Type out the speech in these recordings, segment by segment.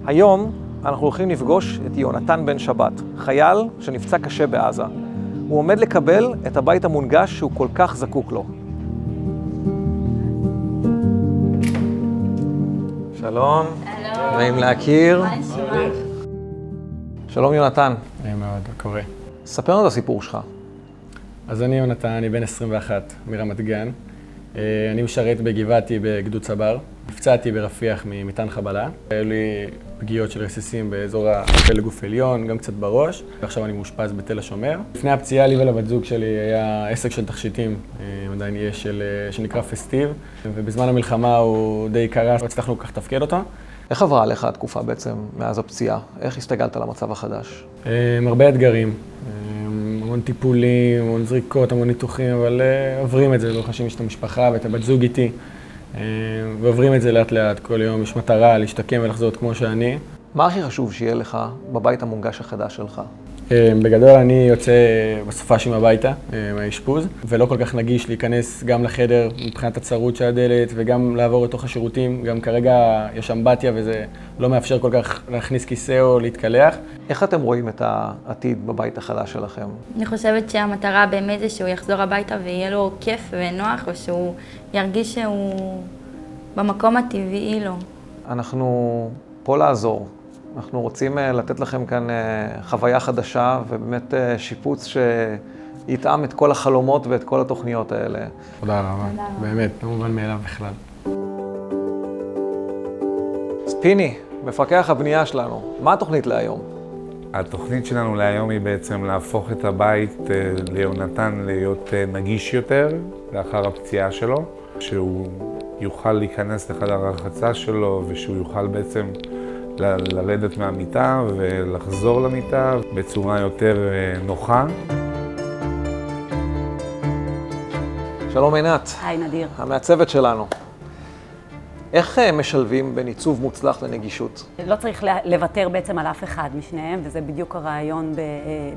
היום אנחנו הולכים לפגוש את יונתן בן שבת, חייל שנפצע קשה בעזה. הוא עומד לקבל את הבית המונגש שהוא כל כך זקוק לו. שלום. נעים להכיר. שלום יונתן. נעים מאוד, קורה. ספר לנו את הסיפור שלך. אז אני יונתן, אני בן 21 מרמת גן. אני משרת בגבעתי בגדוד צבר. נפצעתי ברפיח ממטען חבלה. היו לי פגיעות של רסיסים באזור הפה לגוף עליון, גם קצת בראש. ועכשיו אני מאושפז בתל השומר. לפני הפציעה לי ולבת זוג שלי היה עסק של תכשיטים, עדיין יש, שנקרא פסטיב. ובזמן המלחמה הוא די קרס, לא הצלחנו כל כך לתפקד אותו. איך עברה עליך התקופה בעצם מאז הפציעה? איך הסתגלת למצב החדש? הרבה אתגרים. המון טיפולים, המון זריקות, המון ניתוחים, אבל עוברים את זה, לא חשים יש את המשפחה ואת הבת זוג איתי. ועוברים את זה לאט לאט, כל יום יש מטרה להשתקם ולחזור כמו שאני. מה הכי חשוב שיהיה לך בבית המונגש החדש שלך? בגדול אני יוצא בסופ"שים הביתה, מהאשפוז, ולא כל כך נגיש להיכנס גם לחדר מבחינת הצרות של הדלת וגם לעבור לתוך השירותים. גם כרגע יש אמבטיה וזה לא מאפשר כל כך להכניס כיסא או להתקלח. איך אתם רואים את העתיד בבית החדש שלכם? אני חושבת שהמטרה באמת זה שהוא יחזור הביתה ויהיה לו כיף ונוח, או שהוא ירגיש שהוא במקום הטבעי לו. אנחנו פה לעזור. אנחנו רוצים לתת לכם כאן חוויה חדשה ובאמת שיפוץ שיתאם את כל החלומות ואת כל התוכניות האלה. תודה רבה. באמת, לא מובן מאליו בכלל. פיני, מפקח הבנייה שלנו, מה התוכנית להיום? התוכנית שלנו להיום היא בעצם להפוך את הבית ליונתן להיות נגיש יותר לאחר הפציעה שלו, שהוא יוכל להיכנס לחדר הרחצה שלו ושהוא יוכל בעצם לרדת מהמיטה ולחזור למיטה בצורה יותר נוחה. שלום עינת. היי נדיר. המעצבת שלנו. איך משלבים בין עיצוב מוצלח לנגישות? לא צריך לוותר בעצם על אף אחד משניהם, וזה בדיוק הרעיון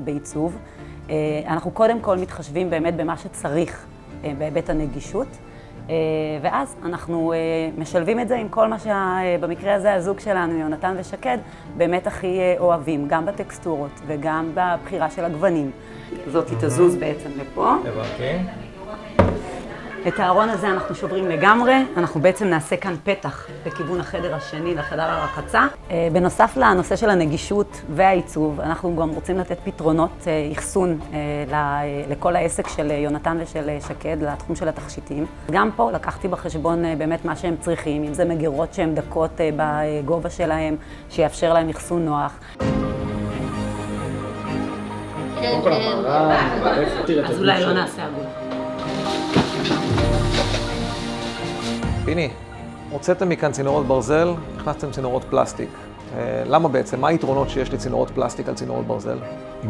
בעיצוב. אנחנו קודם כל מתחשבים באמת במה שצריך בהיבט הנגישות, ואז אנחנו משלבים את זה עם כל מה שבמקרה הזה הזוג שלנו, יונתן ושקד, באמת הכי אוהבים, גם בטקסטורות וגם בבחירה של הגוונים. זאת תזוז בעצם לפה. הבנתי. את הארון הזה אנחנו שוברים לגמרי, אנחנו בעצם נעשה כאן פתח לכיוון החדר השני, לחדר הרחצה. בנוסף לנושא של הנגישות והעיצוב, אנחנו גם רוצים לתת פתרונות אחסון לכל העסק של יונתן ושל שקד, לתחום של התכשיטים. גם פה לקחתי בחשבון באמת מה שהם צריכים, אם זה מגירות שהן דקות בגובה שלהם, שיאפשר להם אחסון נוח. אז אולי לא נעשה עגול. פיני, הוצאתם מכאן צינורות ברזל, הכנסתם צינורות פלסטיק. למה בעצם? מה היתרונות שיש לצינורות פלסטיק על צינורות ברזל?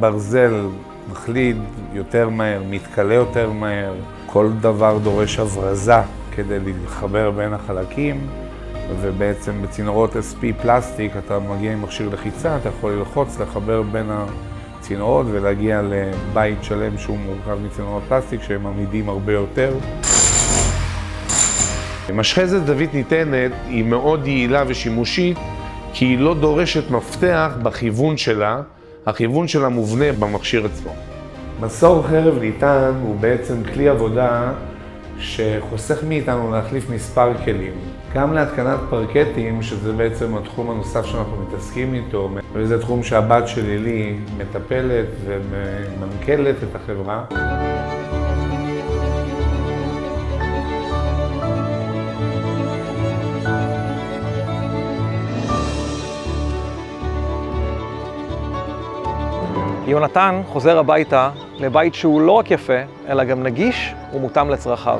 ברזל מחליד יותר מהר, מתקלה יותר מהר, כל דבר דורש הברזה כדי להתחבר בין החלקים, ובעצם בצינורות SP פלסטיק אתה מגיע עם מכשיר לחיצה, אתה יכול ללחוץ, לחבר בין הצינורות ולהגיע לבית שלם שהוא מורכב מצינורות פלסטיק שהם עמידים הרבה יותר. משחזת זווית ניתנת היא מאוד יעילה ושימושית כי היא לא דורשת מפתח בכיוון שלה, הכיוון שלה מובנה במכשיר עצמו. מסור חרב ניתן הוא בעצם כלי עבודה שחוסך מאיתנו להחליף מספר כלים. גם להתקנת פרקטים, שזה בעצם התחום הנוסף שאנחנו מתעסקים איתו, וזה תחום שהבת שלי לי מטפלת וממנכ"לת את החברה. יונתן חוזר הביתה לבית שהוא לא רק יפה, אלא גם נגיש ומותאם לצרכיו.